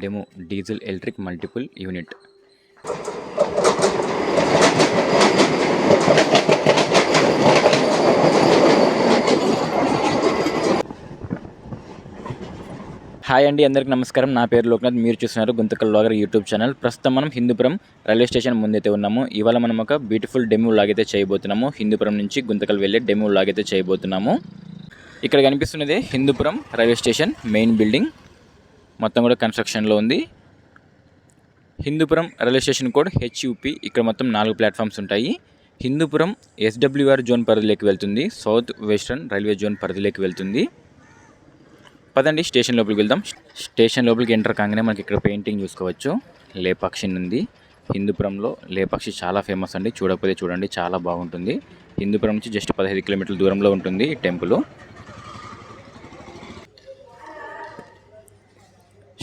Demo diesel electric multiple unit. Hi అండి, అందరికీ నమస్కారం. నా పేరు లోక్నాథ్. మీరు చూస్తున్నారు గుంతకల్ వ్లాగర్ యూట్యూబ్ ఛానల్. ప్రస్తుతం మనం హిందూపురం రైల్వే స్టేషన్ ముందైతే ఉన్నాము. ఇవాళ మనం ఒక బ్యూటిఫుల్ డెమో వ్లాగ్ అయితే చేయబోతున్నాము. హిందూపురం నుంచి గుంతకల్ వెళ్ళే డెమో వ్లాగ్ అయితే చేయబోతున్నాము. ఇక్కడ కనిపిస్తున్నదే Hindupuram railway station main building. మొత్తం కూడా కన్స్ట్రక్షన్లో ఉంది. Hindupuram railway station code HUP. ఇక్కడ మొత్తం 4 ప్లాట్ఫామ్స్ ఉంటాయి. హిందూపురం SWR జోన్ పరిధిలోకి వెళ్తుంది. సౌత్ వెస్టర్న్ రైల్వే జోన్ పరిధిలోకి వెళ్తుంది. పదండి స్టేషన్ లోపలికి వెళ్దాం. స్టేషన్ లోపలికి ఎంటర్ కాగానే మనకి ఇక్కడ పెయింటింగ్ చూసుకోవచ్చు. లేపాక్షి ఉంది. హిందూపురంలో లేపాక్షి చాలా ఫేమస్ అండి. చూడకపోతే చూడండి, చాలా బాగుంటుంది. హిందూపురం నుంచి జస్ట్ 15 కిలోమీటర్ల దూరంలో ఉంటుంది ఈ టెంపుల్.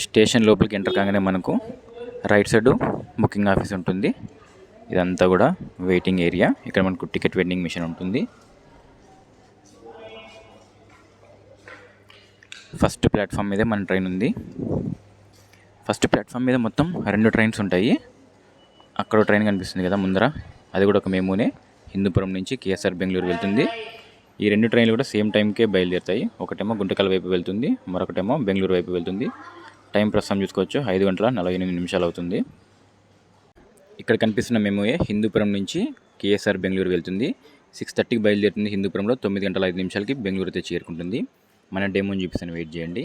స్టేషన్ లోపలికి ఎంటర్ కాగానే మనకు రైట్ సైడ్ బుకింగ్ ఆఫీస్ ఉంటుంది. ఇదంతా కూడా వెయిటింగ్ ఏరియా. ఇక్కడ మనకు టికెట్ వెండింగ్ మిషన్ ఉంటుంది. ఫస్ట్ ప్లాట్ఫామ్ మీదే మన ట్రైన్ ఉంది. ఫస్ట్ ప్లాట్ఫామ్ మీద మొత్తం 2 ట్రైన్స్ ఉంటాయి. అక్కడ ట్రైన్ కనిపిస్తుంది కదా ముందర, అది కూడా ఒక మెమూనే. హిందూపురం నుంచి KSR బెంగళూరు వెళ్తుంది. ఈ 2 ట్రైన్లు కూడా సేమ్ టైంకే బయలుదేరుతాయి. ఒకటేమో గుంటకల్ వైపు వెళ్తుంది, మరొకటేమో బెంగళూరు వైపు వెళ్తుంది. టైం ప్రస్తుతం చూసుకోవచ్చు, 5:48 అవుతుంది. ఇక్కడ కనిపిస్తున్న మెమోయే హిందూపురం నుంచి KSR బెంగళూరు వెళ్తుంది. 6:30కి బయలుదేరుతుంది హిందూపురంలో. 9:05 బెంగళూరు అయితే చేరుకుంటుంది. మన డెమోని చూపిస్తాను, వెయిట్ చేయండి.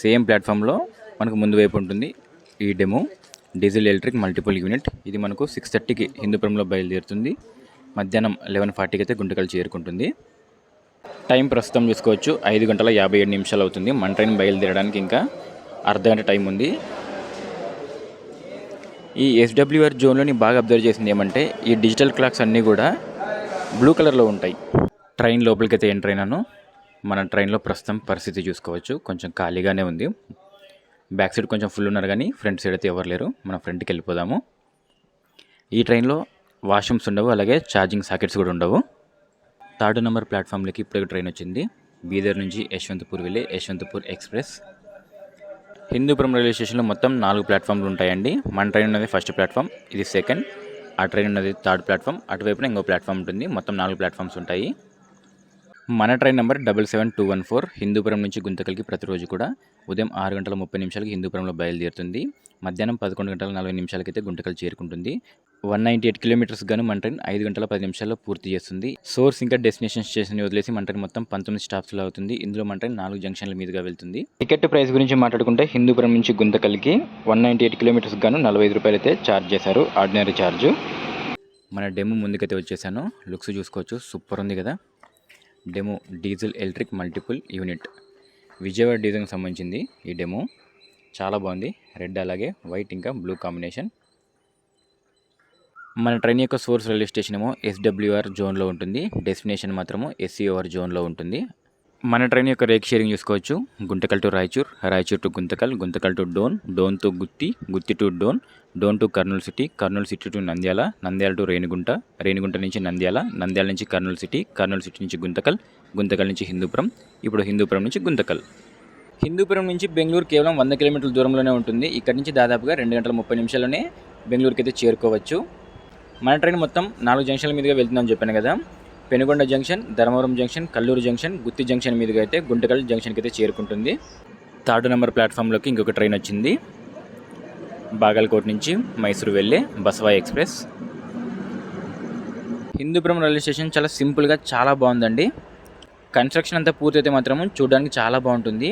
సేమ్ ప్లాట్ఫామ్లో మనకు ముందు వైపు ఉంటుంది ఈ demo diesel electric multiple unit. ఇది మనకు 6:30కి హిందూపురంలో బయలుదేరుతుంది. మధ్యాహ్నం 11:40కి అయితే గుంటకల్ చేరుకుంటుంది. టైం ప్రస్తుతం చూసుకోవచ్చు, 5:57 అవుతుంది. మన ట్రైన్ బయలుదేరడానికి ఇంకా అర్ధగంట టైం ఉంది. ఈ SWR జోన్లోని బాగా అబ్జర్వ్ చేసింది ఏమంటే, ఈ డిజిటల్ క్లాక్స్ అన్నీ కూడా బ్లూ కలర్లో ఉంటాయి. ట్రైన్ లోపలికి అయితే ఎంటర్ అయినాను. మన ట్రైన్లో ప్రస్తుతం పరిస్థితి చూసుకోవచ్చు, కొంచెం ఖాళీగానే ఉంది. బ్యాక్ సైడ్ కొంచెం ఫుల్ ఉన్నారు కానీ ఫ్రంట్ సైడ్ అయితే ఎవరు లేరు. మనం ఫ్రంట్కి వెళ్ళిపోదాము. ఈ ట్రైన్లో వాష్రూమ్స్ ఉండవు, అలాగే ఛార్జింగ్ సాకెట్స్ కూడా ఉండవు. 3rd నెంబర్ ప్లాట్ఫామ్లోకి ఇప్పుడు ట్రైన్ వచ్చింది. బీదర్ నుంచి యశ్వంతపూర్ వెళ్ళే యశ్వంతపూర్ ఎక్స్ప్రెస్. హిందూపురం రైల్వే స్టేషన్లో మొత్తం 4 ప్లాట్ఫామ్లు ఉంటాయండి. మన ట్రైన్ ఉన్నది ఫస్ట్ ప్లాట్ఫామ్, ఇది సెకండ్. ఆ ట్రైన్ ఉన్నది 3rd ప్లాట్ఫామ్. అటువైపున ఇంకో ప్లాట్ఫామ్ ఉంటుంది. మొత్తం 4 ప్లాట్ఫామ్స్ ఉంటాయి. మన ట్రైన్ నెంబర్ 77214 హిందూపురం నుంచి గుంతకల్కి ప్రతిరోజు కూడా ఉదయం 6:30 హిందూపురంలో బయలుదేరుతుంది. మధ్యాహ్నం 11:40 అయితే గుంతకల్ చేరుకుంటుంది. 198 కిలోమీటర్స్ గాను మన ట్రైన్ 5:10 పూర్తి చేస్తుంది. సోర్స్ ఇంకా డెస్టినేషన్ స్టేషన్ వదిలేసి మన ట్రైన్ మొత్తం 19 స్టాప్స్లో అవుతుంది. ఇందులో మన ట్రైన్ 4 జంక్షన్ల మీదుగా వెళ్తుంది. టికెట్ ప్రైస్ గురించి మాట్లాడుకుంటే హిందూపురం నుంచి గుంతకల్కి 198 కిలోమీటర్స్ గాను 45 రూపాయలు అయితే ఛార్జ్ చేశారు, ఆర్డినరీ ఛార్జ్. మన డెమో ముందుకైతే వచ్చేసాను. లుక్స్ చూసుకోవచ్చు, సూపర్ ఉంది కదా. DEMU diesel electric multiple unit, Vijayawada డీజిల్కి సంబంధించింది ఈ డెమో. చాలా బాగుంది. రెడ్ అలాగే వైట్ ఇంకా బ్లూ కాంబినేషన్. మన ట్రైన్ యొక్క సోర్స్ రైల్వే స్టేషన్ ఏమో SWR జోన్లో ఉంటుంది. డెస్టినేషన్ మాత్రము SCOR జోన్లో ఉంటుంది. మన ట్రైన్ యొక్క రేక్ షేరింగ్ చూసుకోవచ్చు. Guntakal to Raichur, Raichur to Guntakal, Guntakal to Dhone, Dhone to Gooty, Gooty to Dhone, Dhone to Kurnool city, Kurnool city to Nandyal, Nandyal to Renigunta, Renigunta నుంచి నంద్యాల, నంద్యాల నుంచి కర్నూలు సిటీ, కర్నూలు సిటీ నుంచి గుంతకల్, గుంతకల్ నుంచి హిందూపురం, ఇప్పుడు హిందూపురం నుంచి గుంతకల్. హిందూపురం నుంచి బెంగళూరు కేవలం 100 కిలోమీటర్ల దూరంలోనే ఉంటుంది. ఇక్కడ నుంచి దాదాపుగా 2:30 బెంగళూరుకి అయితే చేరుకోవచ్చు. మన ట్రైన్ మొత్తం 4 జంక్షన్ల మీదుగా వెళ్తుందని చెప్పాను కదా. Penukonda junction, Dharmavaram junction, Kalluru junction, Gooty junction మీదుగా అయితే గుంటకల్ జంక్షన్కి అయితే చేరుకుంటుంది. 3rd నెంబర్ ప్లాట్ఫామ్లోకి ఇంకొక ట్రైన్ వచ్చింది. బాగల్కోట్ నుంచి మైసూరు వెళ్ళే బసవాయి ఎక్స్ప్రెస్. హిందూపురం రైల్వే స్టేషన్ చాలా సింపుల్గా చాలా బాగుందండి. కన్స్ట్రక్షన్ అంతా పూర్తయితే మాత్రం చూడడానికి చాలా బాగుంటుంది.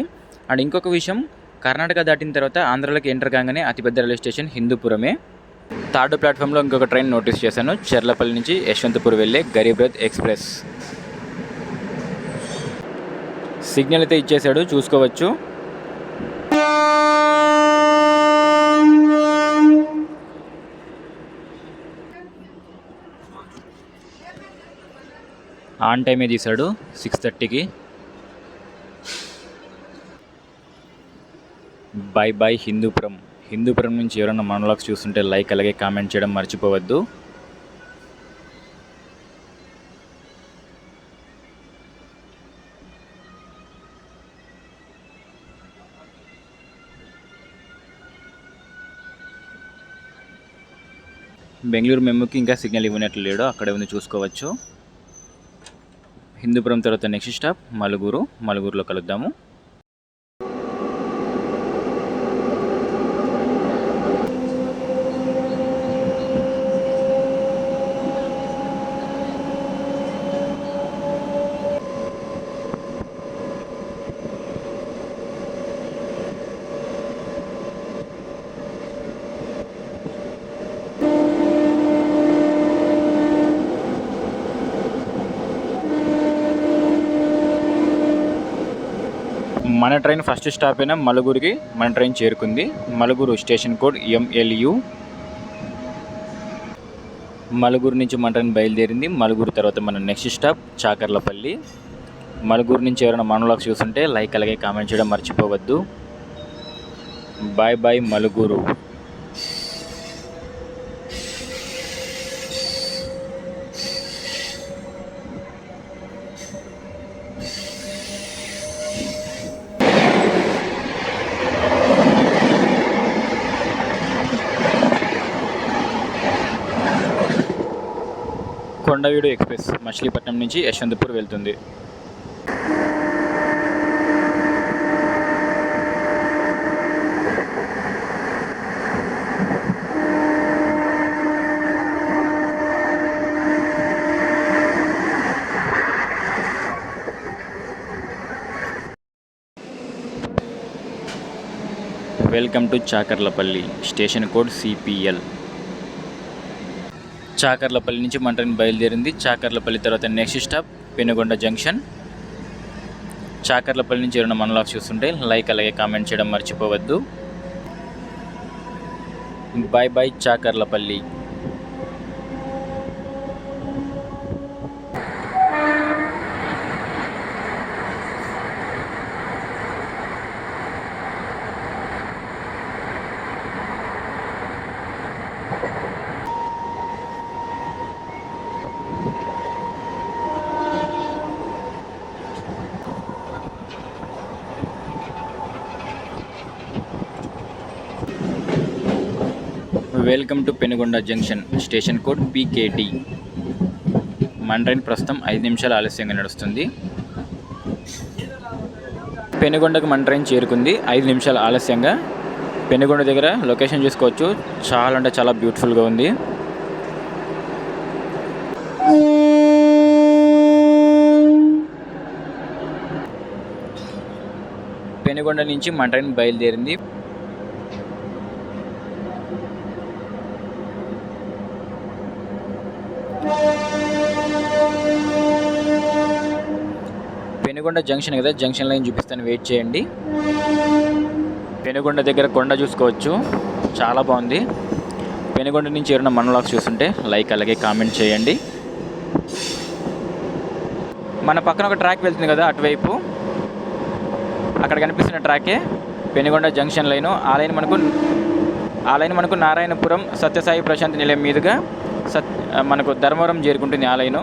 అండ్ ఇంకొక విషయం, కర్ణాటక దాటిన తర్వాత ఆంధ్రాలోకి ఎంటర్ కాగానే అతిపెద్ద రైల్వే స్టేషన్ హిందూపురమే. 3rd ప్లాట్ఫామ్లో ఇంకొక ట్రైన్ నోటీస్ చేశాను. చెర్లపల్లి నుంచి యశ్వంతపూర్ వెళ్ళే గరీబ్ రథ్ ఎక్స్ప్రెస్. సిగ్నల్ అయితే ఇచ్చేశాడు, చూసుకోవచ్చు. ఆన్ టైమే తీశాడు 6:30కి. Bye bye Hindupuram. హిందూపురం నుంచి ఎవరైనా మనోలాగ్స్ చూస్తుంటే లైక్ అలాగే కామెంట్ చేయడం మర్చిపోవద్దు. బెంగళూరు మెమ్ముకి ఇంకా సిగ్నల్ ఇవ్వనట్లు లేడు, అక్కడే ఉంది చూసుకోవచ్చు. హిందూపురం తర్వాత నెక్స్ట్ స్టాప్ మలుగురు. మలుగురులో కలుద్దాము. మన ట్రైన్ ఫస్ట్ స్టాప్ అయిన మలుగురికి మన ట్రైన్ చేరుకుంది. మలుగురు స్టేషన్ కోడ్ MLU. మలుగురు నుంచి మన ట్రైన్ బయలుదేరింది. మలుగురు తర్వాత మన నెక్స్ట్ స్టాప్ చాకర్లపల్లి. మలుగురు నుంచి ఎవరైనా మనలాగ్ చూస్తుంటే లైక్ అలాగే కామెంట్ చేయడం మర్చిపోవద్దు. బాయ్ బాయ్ మలుగురు. కొండవీడు ఎక్స్ప్రెస్ మచిలీపట్నం నుంచి యశ్వంతపూర్ వెళ్తుంది. Welcome to Chakarlapalli. Station code CPL. Chakarlapalli నుంచి మన ట్రైన్ బయలుదేరింది. చాకర్లపల్లి తర్వాత next stop Penukonda junction. Chakarlapalli నుంచి ఎవరైనా మనలాగ్ చూస్తుంటే లైక్ అలాగే కామెంట్ చేయడం మర్చిపోవద్దు. Bye bye Chakarlapalli. Welcome to Penukonda junction. Station code PKT. మన ట్రైన్ ప్రస్తుతం 5 నిమిషాలు ఆలస్యంగా నడుస్తుంది. పెనుగొండకు మన ట్రైన్ చేరుకుంది 5 నిమిషాలు ఆలస్యంగా. పెనుగొండ దగ్గర లొకేషన్ చూసుకోవచ్చు, చాలా అంటే చాలా బ్యూటిఫుల్గా ఉంది. పెనుగొండ నుంచి మన ట్రైన్ బయలుదేరింది. పెనుగొండ జంక్షన్ కదా, జంక్షన్ లైన్ చూపిస్తాను, వెయిట్ చేయండి. పెనుగొండ దగ్గర కొండ చూసుకోవచ్చు, చాలా బాగుంది. పెనుగొండ నుంచి ఎవరైనా మనలాగ్స్ చూస్తుంటే లైక్ అలాగే కామెంట్ చేయండి. మన పక్కన ఒక ట్రాక్ వెళ్తుంది కదా అటువైపు, అక్కడ కనిపిస్తున్న ట్రాకే పెనుగొండ జంక్షన్ లైను. ఆ లైన్ మనకు నారాయణపురం సత్యసాయి ప్రశాంతి నిలయం మీదుగా మనకు ధర్మవరం చేరుకుంటుంది. ఆ లైను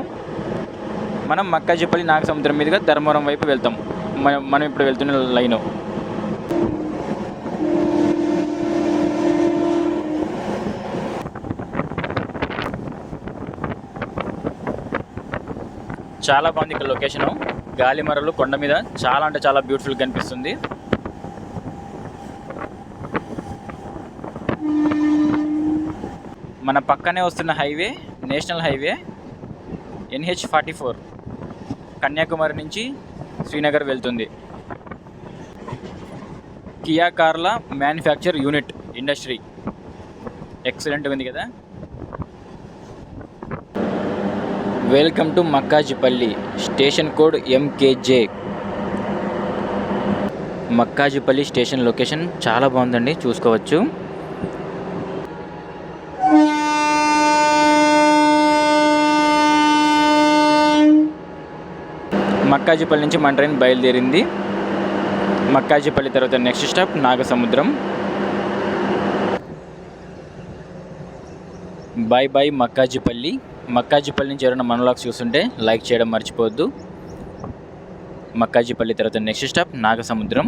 మనం మక్కాజిపల్లి నాగసముద్రం మీదుగా ధర్మవరం వైపు వెళ్తాం. మనం ఇప్పుడు వెళ్తున్న లైను. చాలా బాగుంది ఇక్కడ లొకేషను. గాలిమరలు కొండ మీద చాలా అంటే చాలా బ్యూటిఫుల్గా కనిపిస్తుంది. మన పక్కనే వస్తున్న highway national highway NH44 Kanyakumari నుంచి శ్రీనగర్ వెళ్తుంది. కియా కార్ల మ్యానుఫ్యాక్చర్ యూనిట్ ఇండస్ట్రీ ఎక్సలెంట్గా ఉంది కదా. Welcome to Makkajipalli. Station code MKJ. Makkajipalli station location చాలా బాగుందండి, చూసుకోవచ్చు. మక్కాజిపల్లి నుంచి మన ట్రైన్ బయలుదేరింది. మక్కాజిపల్లి తర్వాత next stop Nagasamudram. Bye bye Makkajipalli. Makkajipalli నుంచి ఎవరైనా మనలాగ్స్ చూస్తుంటే లైక్ చేయడం మర్చిపోవద్దు. మక్కాజిపల్లి తర్వాత next stop Nagasamudram.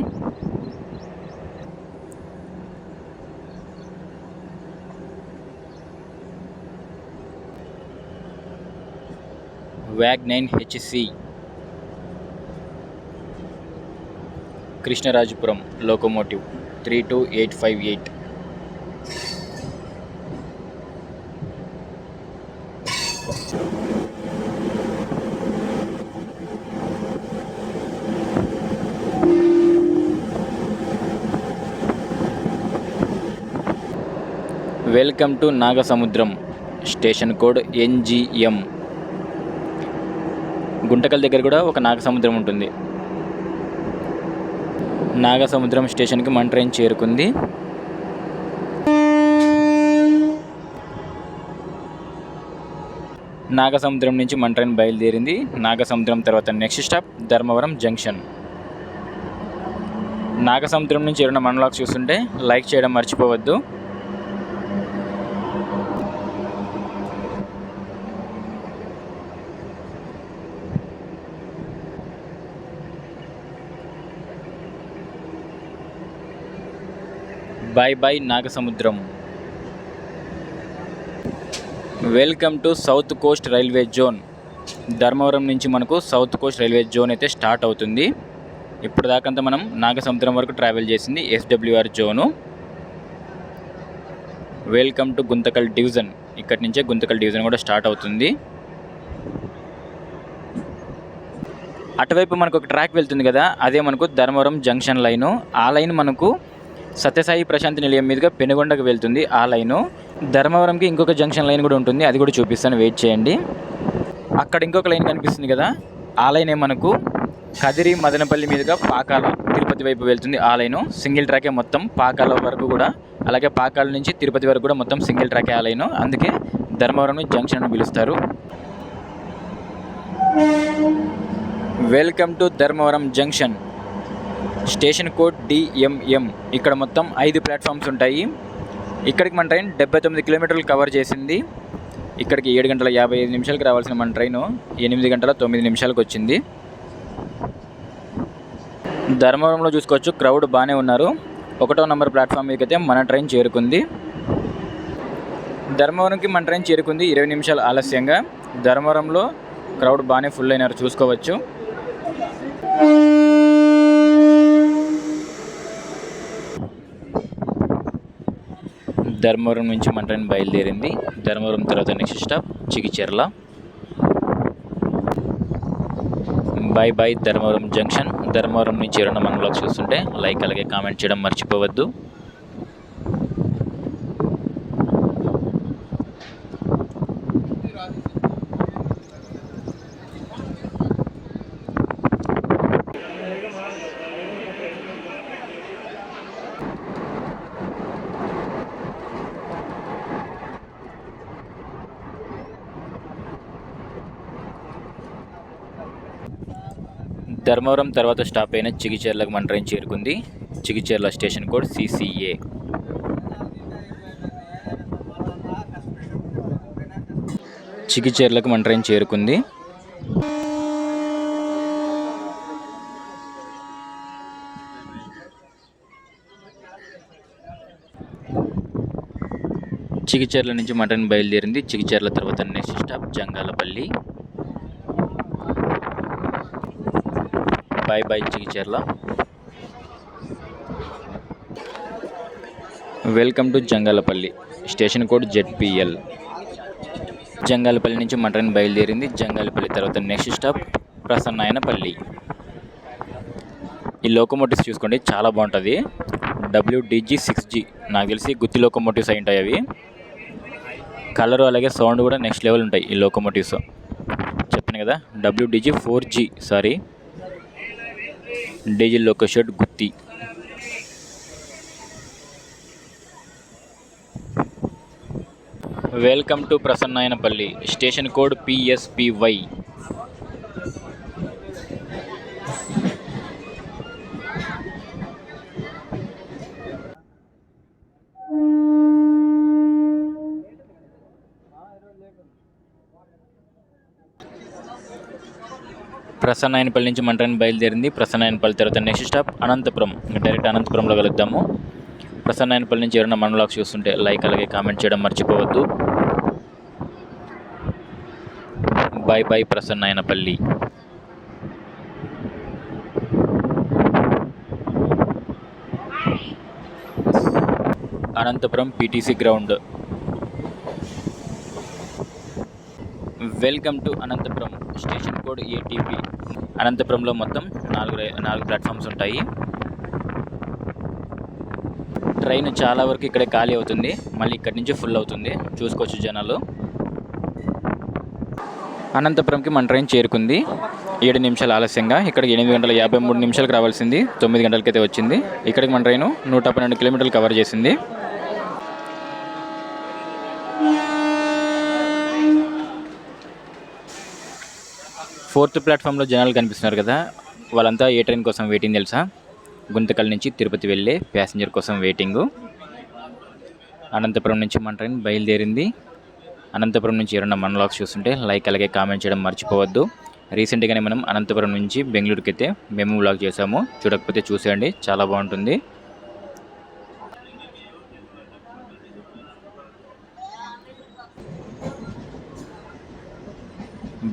WAG-9HC Krishnarajapuram locomotive 32858. Welcome to Nagasamudram. Station code NGM. Guntakal దగ్గర కూడా ఒక నాగసముద్రం ఉంటుంది. నాగసముద్రం స్టేషన్కి మన ట్రైన్ చేరుకుంది. నాగసముద్రం నుంచి మన ట్రైన్ బయలుదేరింది. నాగసముద్రం తర్వాత next stop Dharmavaram junction. Nagasamudram నుంచి ఏమైనా మన వ్లాగ్స్ చూస్తుంటే లైక్ చేయడం మర్చిపోవద్దు. Bye bye Nagasamudram. Welcome to south coast railway zone. Dharmavaram నుంచి మనకు సౌత్ కోస్ట్ రైల్వే జోన్ అయితే స్టార్ట్ అవుతుంది. ఇప్పుడు దాకంతా మనం నాగసముద్రం వరకు ట్రావెల్ చేసింది SWR zone. Welcome to Guntakal division. ఇక్కడి నుంచే గుంతకల్ డివిజన్ కూడా స్టార్ట్ అవుతుంది. అటువైపు మనకు ఒక ట్రాక్ వెళ్తుంది కదా, అదే మనకు ధర్మవరం జంక్షన్ లైను. ఆ లైన్ మనకు సత్యసాయి ప్రశాంతి నిలయం మీదుగా పెనుగొండకు వెళ్తుంది. ఆ లైను ధర్మవరంకి ఇంకొక జంక్షన్ లైన్ కూడా ఉంటుంది, అది కూడా చూపిస్తాను, వెయిట్ చేయండి. అక్కడ ఇంకొక లైన్ కనిపిస్తుంది కదా, ఆ లైనే మనకు కదిరి మదనపల్లి మీదుగా పాకాల తిరుపతి వైపు వెళ్తుంది. ఆ లైను సింగిల్ ట్రాకే మొత్తం పాకాల వరకు కూడా, అలాగే పాకాల నుంచి తిరుపతి వరకు కూడా మొత్తం సింగిల్ ట్రాకే ఆ లైను. అందుకే ధర్మవరం జంక్షన్ అని పిలుస్తారు. Welcome to Dharmavaram junction. Station code DMM. ఇక్కడ మొత్తం 5 ప్లాట్ఫామ్స్ ఉంటాయి. ఇక్కడికి మన ట్రైన్ 79 కిలోమీటర్లు కవర్ చేసింది. ఇక్కడికి 7 గంటల 55 నిమిషాలకు రావాల్సిన మన ట్రైను 8 గంటల 9 నిమిషాలకు వచ్చింది. ధర్మవరంలో చూసుకోవచ్చు, క్రౌడ్ బాగానే ఉన్నారు. 1వ నెంబర్ ప్లాట్ఫామ్ మీదకి అయితే మన ట్రైన్ చేరుకుంది. ధర్మవరంకి మన ట్రైన్ చేరుకుంది 20 నిమిషాలు ఆలస్యంగా. ధర్మవరంలో క్రౌడ్ బాగానే ఫుల్ అయినారు, చూసుకోవచ్చు. ధర్మవరం నుంచి మన ట్రైన్ బయలుదేరింది. ధర్మవరం తర్వాత next stop Chigicherla. Bye bye Dharmavaram junction. Dharmavaram నుంచి ఎవరైనా మన వ్లాగ్స్ చూస్తుంటే లైక్ అలాగే కామెంట్ చేయడం మర్చిపోవద్దు. ధర్మవరం తర్వాత స్టాప్ అయిన చిగిచెర్లకు మన ట్రైన్ చేరుకుంది. Chigicherla station code CCA. చిగిచెర్లకు మన ట్రైన్ చేరుకుంది. చిగిచెర్ల నుంచి మన ట్రైన్ బయలుదేరింది. చిగిచెర్ల తర్వాత next stop Jangalapalli. Bye bye Chigicherla. Welcome to Jangalapalli. Station code ZPL. Jangalapalli నుంచి మన ట్రైన్ బయలుదేరింది. జంగాలపల్లి తర్వాత నెక్స్ట్ స్టాప్ ప్రసన్నాయనపల్లి. ఈ లోకోమోటివ్స్ చూసుకోండి, చాలా బాగుంటుంది. WDG-6G. నాకు తెలిసి గుత్తి లోకోమోటివ్స్ అయి ఉంటాయి అవి. కలరు అలాగే సౌండ్ కూడా నెక్స్ట్ లెవెల్ ఉంటాయి ఈ లోకోమోటివ్స్. చెప్పాను కదా, WDG-4G, sorry, diesel loco shed Gooty. Welcome to Prasannayanapalli. Station code PSPY. Prasannayanapalli నుంచి మన ట్రైన్ బయలుదేరింది. ప్రసన్నాయనపల్లి తర్వాత నెక్స్ట్ స్టాప్ అనంతపురం. డైరెక్ట్ అనంతపురంలో కలుద్దాము. ప్రసన్నాయనపల్లి నుంచి ఎవరైనా మన వ్లాగ్స్ చూస్తుంటే లైక్ అలాగే కామెంట్ చేయడం మర్చిపోవద్దు. Bye bye Prasannayanapalli. Anantapur PTC ground. Welcome to Anantapur. Station code ATP. అనంతపురంలో మొత్తం నాలుగు ప్లాట్ఫామ్స్ ఉంటాయి. ట్రైన్ చాలా వరకు ఇక్కడే ఖాళీ అవుతుంది, మళ్ళీ ఇక్కడి నుంచి ఫుల్ అవుతుంది. చూసుకోవచ్చు జనాలు. అనంతపురంకి మన ట్రైన్ చేరుకుంది 7 నిమిషాలు ఆలస్యంగా. ఇక్కడికి 8:53 రావాల్సింది 9 గంటలకైతే వచ్చింది. ఇక్కడికి మన ట్రైన్ 112 కిలోమీటర్లు కవర్ చేసింది. ఫోర్త్ ప్లాట్ఫామ్లో జనాలు కనిపిస్తున్నారు కదా, వాళ్ళంతా ఏ ట్రైన్ కోసం వెయిటింగ్ తెలుసా? గుంతకల్ నుంచి తిరుపతి వెళ్ళే ప్యాసింజర్ కోసం వెయిటింగు. అనంతపురం నుంచి మన ట్రైన్ బయలుదేరింది. అనంతపురం నుంచి ఎవరైనా మన వ్లాగ్స్ చూస్తుంటే లైక్ అలాగే కామెంట్ చేయడం మర్చిపోవద్దు. రీసెంట్గానే మనం అనంతపురం నుంచి బెంగళూరుకి అయితే మేము వ్లాగ్ చేసాము, చూడకపోతే చూసేయండి, చాలా బాగుంటుంది.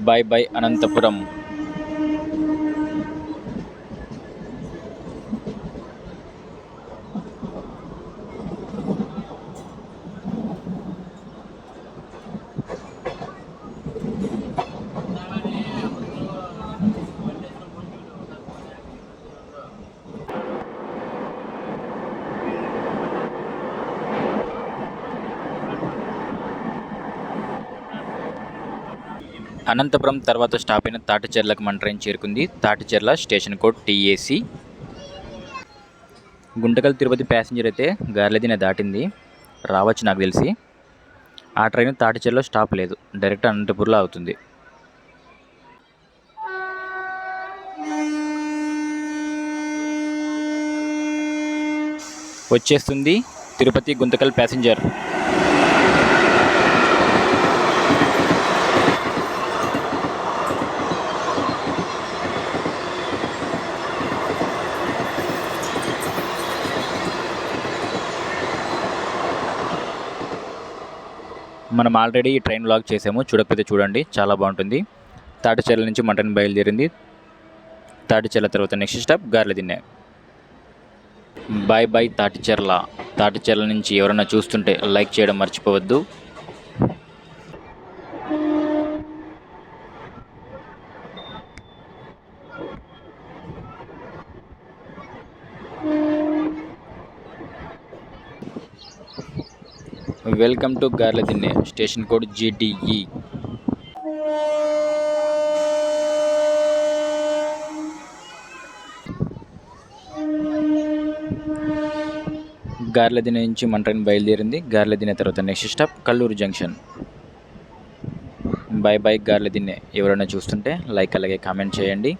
Bye bye Anantapuram. అనంతపురం తర్వాత స్టాప్ అయిన తాటిచెర్లకు మన ట్రైన్ చేరుకుంది. Tadicherla station code TAC. Guntakal Tirupati passenger అయితే గార్లదిన దాటింది, రావచ్చు నాకు తెలిసి. ఆ ట్రైన్ తాటిచెర్లో స్టాప్ లేదు, డైరెక్ట్ అనంతపూర్లో అవుతుంది. వచ్చేస్తుంది తిరుపతి గుంతకల్ ప్యాసింజర్. మనం ఆల్రెడీ ఈ ట్రైన్ వ్లాగ్ చేసాము, చూడకపోతే చూడండి, చాలా బాగుంటుంది. తాటిచెర్ల నుంచి మన ట్రైన్ బయలుదేరింది. తాటిచెర్ల తర్వాత next stop Garladinne. Bye bye Taticherla. Taticherla నుంచి ఎవరైనా చూస్తుంటే లైక్ చేయడం మర్చిపోవద్దు. Welcome to Garladinne. Station code GTE. Garladinne నుంచి మన ట్రైన్ బయలుదేరింది. గార్లదిన్నె తర్వాత next stop Kalluru junction. Bye bye Garladinne. ఎవరైనా చూస్తుంటే లైక్ అలాగే కామెంట్ చేయండి.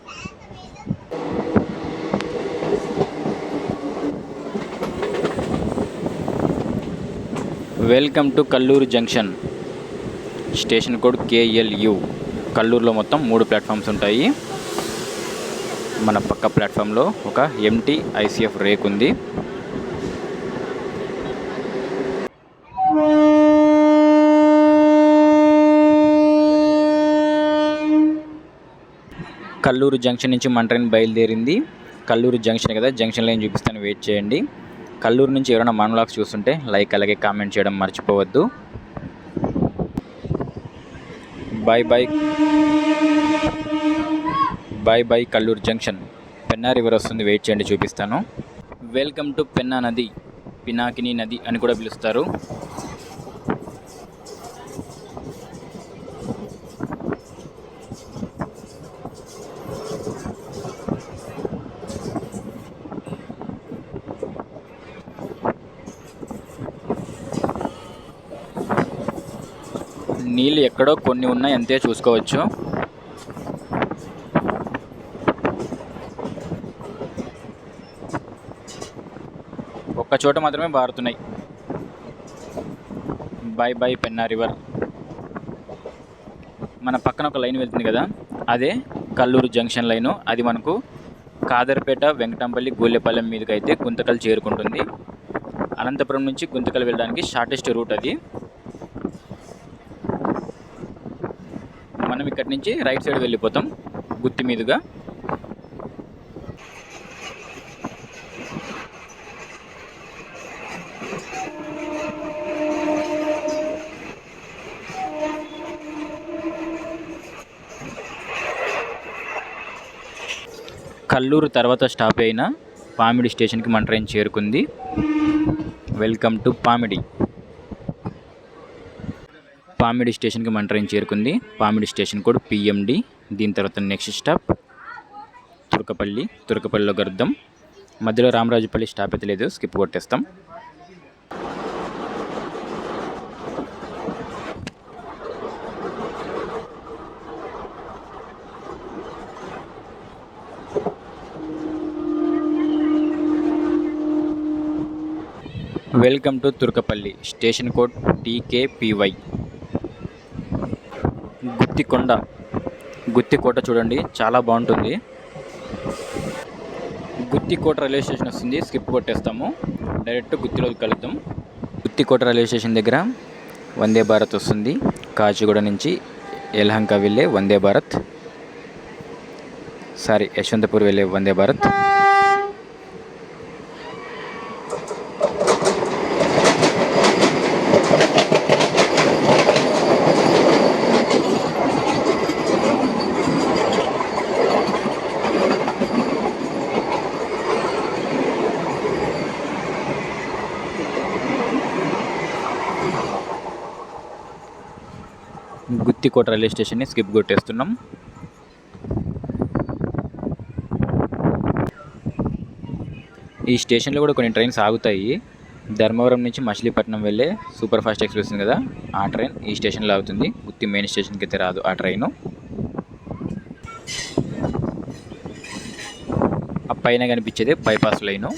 Welcome to Kalluru junction. Station code KLU. కల్లూరులో మొత్తం 3 ప్లాట్ఫామ్స్ ఉంటాయి. మన పక్క ప్లాట్ఫామ్లో ఒక ఎంటీ ఐసీఎఫ్ రేక్ ఉంది. కల్లూరు జంక్షన్ నుంచి మన ట్రైన్ బయలుదేరింది. కల్లూరు జంక్షన్ కదా, జంక్షన్ లైన్ చూపిస్తాను, వెయిట్ చేయండి. కల్లూరు నుంచి ఎవరైనా మన వ్లాగ్స్ చూస్తుంటే లైక్ అలాగే కామెంట్ చేయడం మర్చిపోవద్దు. Bye bye. Bye bye Kalluru junction. Penna river వస్తుంది, వెయిట్ చేయండి, చూపిస్తాను. వెల్కమ్ టు పెన్నా నది, పినాకిని నది అని కూడా పిలుస్తారు. నీళ్ళు ఎక్కడో కొన్ని ఉన్నాయి, అంతే, చూసుకోవచ్చు. ఒక్క చోట మాత్రమే బారుతున్నాయి. Bye bye Penna river. మన పక్కన ఒక లైన్ వెళ్తుంది కదా, అదే కల్లూరు జంక్షన్ లైను. అది మనకు కాదర్పేట, వెంకటంపల్లి, గూళ్ళెపాలెం మీదకి అయితే గుంతకల్ చేరుకుంటుంది. అనంతపురం నుంచి గుంతకల్ వెళ్ళడానికి షార్టెస్ట్ రూట్ అది. మనం ఇక్కడ ఇక్కడి నుంచి రైట్ సైడ్ వెళ్ళిపోతాం గుత్తి మీదుగా. కల్లూరు తర్వాత స్టాప్ అయిన పామిడి స్టేషన్కి మన ట్రైన్ చేరుకుంది. Welcome to Pamidi. పామిడి స్టేషన్కి మన ట్రైన్ చేరుకుంది. Pamidi station code PMD. దీని తర్వాత నెక్స్ట్ స్టాప్ తుర్కపల్లి. తుర్కపల్లిలో గరుద్దాం. మధ్యలో రామరాజుపల్లి స్టాప్ అయితే లేదు, స్కిప్ కొట్టేస్తాం. Welcome to Turkapalli. Station code TKPY. Guttikonda. Guttikota చూడండి, చాలా బాగుంటుంది. గుత్తికోట రైల్వే స్టేషన్ వస్తుంది, స్కిప్ కొట్టేస్తాము. డైరెక్ట్ గుత్తిలో కలుద్దాం. గుత్తికోట రైల్వే స్టేషన్ దగ్గర వందే భారత్ వస్తుంది. కాచిగూడ నుంచి యలహంక వెళ్ళే వందే భారత్, యశ్వంతపూర్ వెళ్ళే వందే భారత్. గుత్తికోట రైల్వే స్టేషన్ని స్కిప్ కొట్టేస్తున్నాం. ఈ స్టేషన్లో కూడా కొన్ని ట్రైన్స్ ఆగుతాయి. ధర్మవరం నుంచి మచిలీపట్నం వెళ్ళే సూపర్ ఫాస్ట్ ఎక్స్ప్రెస్ ఉంది కదా, ఆ ట్రైన్ ఈ స్టేషన్లో ఆగుతుంది. గుత్తి మెయిన్ స్టేషన్కి అయితే రాదు ఆ ట్రైను. ఆ పైన కనిపించేది bypass line.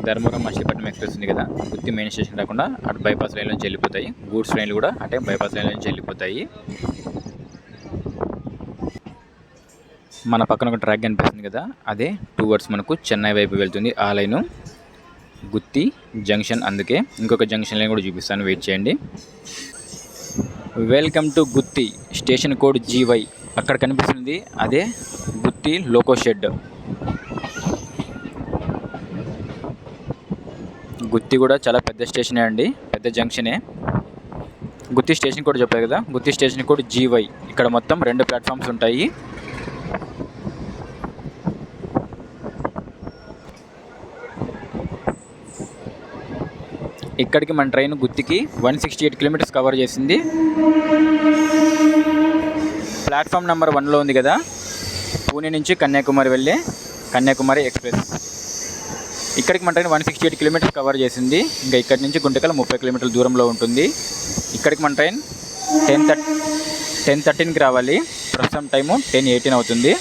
Dharmavaram Machilipatnam express ఉంది కదా, గుత్తి మెయిన్ స్టేషన్ రాకుండా అటు బైపాస్ లైన్ నుంచి వెళ్ళిపోతాయి. గూడ్స్ ట్రైన్లు కూడా అటే బైపాస్ లైన్ నుంచి వెళ్ళిపోతాయి. మన పక్కన ఒక ట్రాక్ కనిపిస్తుంది కదా, అదే టువర్డ్స్ మనకు చెన్నై వైపు వెళ్తుంది ఆ లైను. గుత్తి జంక్షన్, అందుకే ఇంకొక జంక్షన్ లైన్ కూడా చూపిస్తాను, వెయిట్ చేయండి. Welcome to Gooty. Station code GY. అక్కడ కనిపిస్తుంది అదే గుత్తి లోకో షెడ్. గుత్తి కూడా చాలా పెద్ద స్టేషనే అండి, పెద్ద జంక్షనే. గుత్తి స్టేషన్ కూడా చెప్పారు కదా, గుత్తి స్టేషన్ కూడా జీవై. ఇక్కడ మొత్తం 2 ప్లాట్ఫామ్స్ ఉంటాయి. ఇక్కడికి మన ట్రైన్ గుత్తికి 168 కిలోమీటర్స్ కవర్ చేసింది. ప్లాట్ఫామ్ నెంబర్ 1లో ఉంది కదా, పూణే నుంచి కన్యాకుమారి వెళ్ళే కన్యాకుమారి ఎక్స్ప్రెస్. ఇక్కడికి మన ట్రైన్ 168 కిలోమీటర్స్ కవర్ చేసింది. ఇంకా ఇక్కడి నుంచి గుంటకల్ 30 కిలోమీటర్ల దూరంలో ఉంటుంది. ఇక్కడికి మన ట్రైన్ 10:13కి రావాలి. ప్రస్తుతం టైము 10:18 అవుతుంది.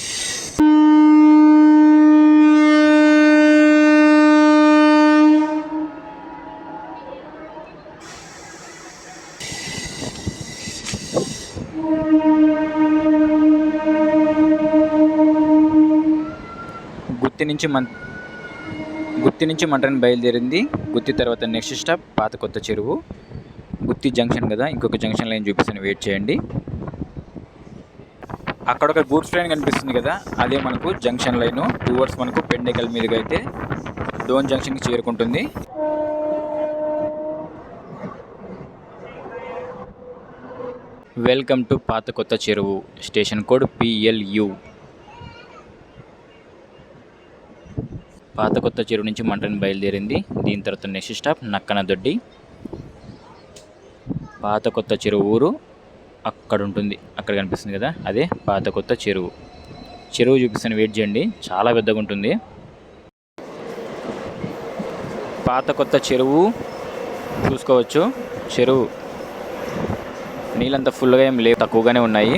గుత్తి నుంచి మన ట్రైన్ బయలుదేరింది. గుత్తి తర్వాత నెక్స్ట్ స్టాప్ పాత కొత్త చెరువు. గుత్తి జంక్షన్ కదా, ఇంకొక జంక్షన్ లైన్ చూపిస్తాను, వెయిట్ చేయండి. అక్కడ ఒక గూడ్స్ ట్రైన్ కనిపిస్తుంది కదా, అదే మనకు జంక్షన్ లైను. టువర్డ్స్ మనకు పెండేకల్ మీదుగా అయితే డోన్ జంక్షన్కి చేరుకుంటుంది. వెల్కమ్ టు పాత కొత్త చెరువు. Station code PLU. పాత కొత్త చెరువు నుంచి మన ట్రైన్ బయలుదేరింది. దీని తర్వాత నెక్స్ట్ స్టాప్ నక్కనదొడ్డి. పాత కొత్త చెరువు ఊరు అక్కడ ఉంటుంది, అక్కడ కనిపిస్తుంది కదా, అదే పాత కొత్త చెరువు. చెరువు చూపిస్తాను, వెయిట్ చేయండి, చాలా పెద్దగా ఉంటుంది. పాత కొత్త చెరువు చూసుకోవచ్చు. చెరువు నీళ్ళంతా ఫుల్గా ఏం లేవు, తక్కువగానే ఉన్నాయి.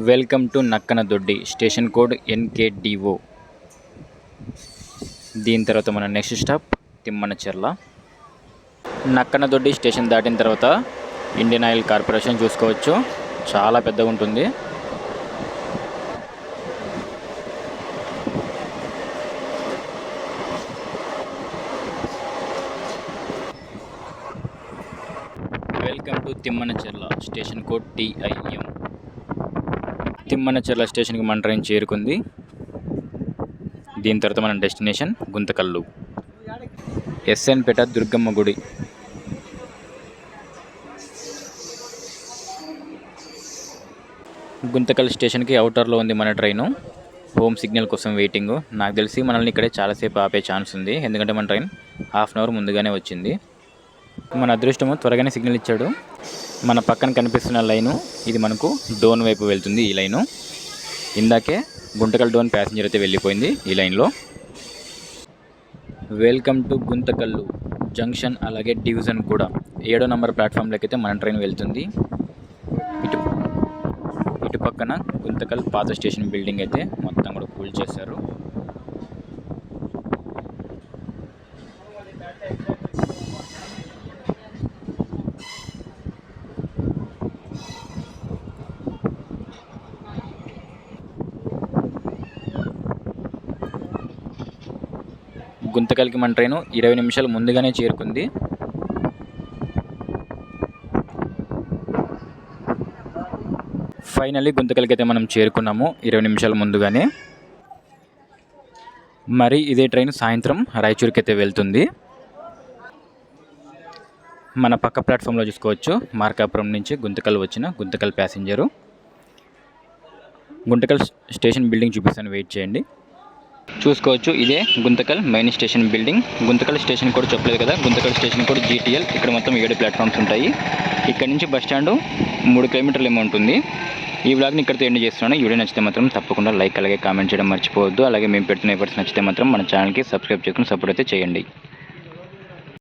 Welcome to Nakkanadoddi. Station code NKDO. దీని తర్వాత మన next stop Timmanacherla. Nakkanadoddi station దాటిన తర్వాత ఇండియన్ ఆయిల్ కార్పొరేషన్ చూసుకోవచ్చు, చాలా పెద్దగా ఉంటుంది. Welcome to Timmanacherla, station code TIM. Timmanacherla స్టేషన్కి మన ట్రైన్ చేరుకుంది. దీని తర్వాత మన డెస్టినేషన్ గుంతకల్లు. SN పేట దుర్గమ్మ గుడి. గుంతకల్ స్టేషన్కి అవుటర్లో ఉంది మన ట్రైను. హోమ్ సిగ్నల్ కోసం వెయిటింగ్. నాకు తెలిసి మనల్ని ఇక్కడే చాలాసేపు ఆపే ఛాన్స్ ఉంది, ఎందుకంటే మన ట్రైన్ హాఫ్ అన్ అవర్ ముందుగానే వచ్చింది. మన అదృష్టము త్వరగానే సిగ్నల్ ఇచ్చాడు. మన పక్కన కనిపిస్తున్న లైను ఇది మనకు డోన్ వైపు వెళ్తుంది. ఈ లైను ఇందాకే గుంతకల్ డోన్ ప్యాసింజర్ అయితే వెళ్ళిపోయింది ఈ లైన్లో. వెల్కమ్ టు గుంతకల్లు జంక్షన్, అలాగే డివిజన్ కూడా. 7వ నంబర్ ప్లాట్ఫామ్లోకి అయితే మన ట్రైన్ వెళ్తుంది. ఇటు పక్కన గుంతకల్ పాత స్టేషన్ బిల్డింగ్ అయితే మొత్తం కూడా కూల్ చేశారు. గుంతకల్కి మన ట్రైను 20 నిమిషాలు ముందుగానే చేరుకుంది. ఫైనల్లీ గుంతకల్కి అయితే మనం చేరుకున్నాము 20 నిమిషాల ముందుగానే. మరి ఇదే ట్రైన్ సాయంత్రం రాయచూర్కి అయితే వెళ్తుంది. మన పక్క ప్లాట్ఫామ్లో చూసుకోవచ్చు, మార్కాపురం నుంచి గుంతకల్ వచ్చిన Guntakal passenger. Guntakal station building చూపిస్తాను, వెయిట్ చేయండి. చూసుకోవచ్చు, ఇదే Guntakal main station building. Guntakal station కూడా చెప్పలేదు కదా, గుంతకల్ స్టేషన్ కూడా GTL. ఇక్కడ మొత్తం 7 ప్లాట్ఫామ్స్ ఉంటాయి. ఇక్కడ నుంచి బస్ స్టాండు 3 కిలోమీటర్లు ఏమో ఉంటుంది. ఈ వ్లాగ్ని ఇక్కడితో ఎండ్ చేస్తున్నాను. ఈ వీడియో నచ్చితే మాత్రం తప్పకుండా లైక్ అలాగే కామెంట్ చేయడం మర్చిపోవద్దు. అలాగే మేము పెడుతున్న ఎఫర్ట్స్ నచ్చితే మాత్రం మన ఛానల్కి సబ్స్క్రైబ్ చేసుకుని సపోర్ట్ అయితే చేయండి.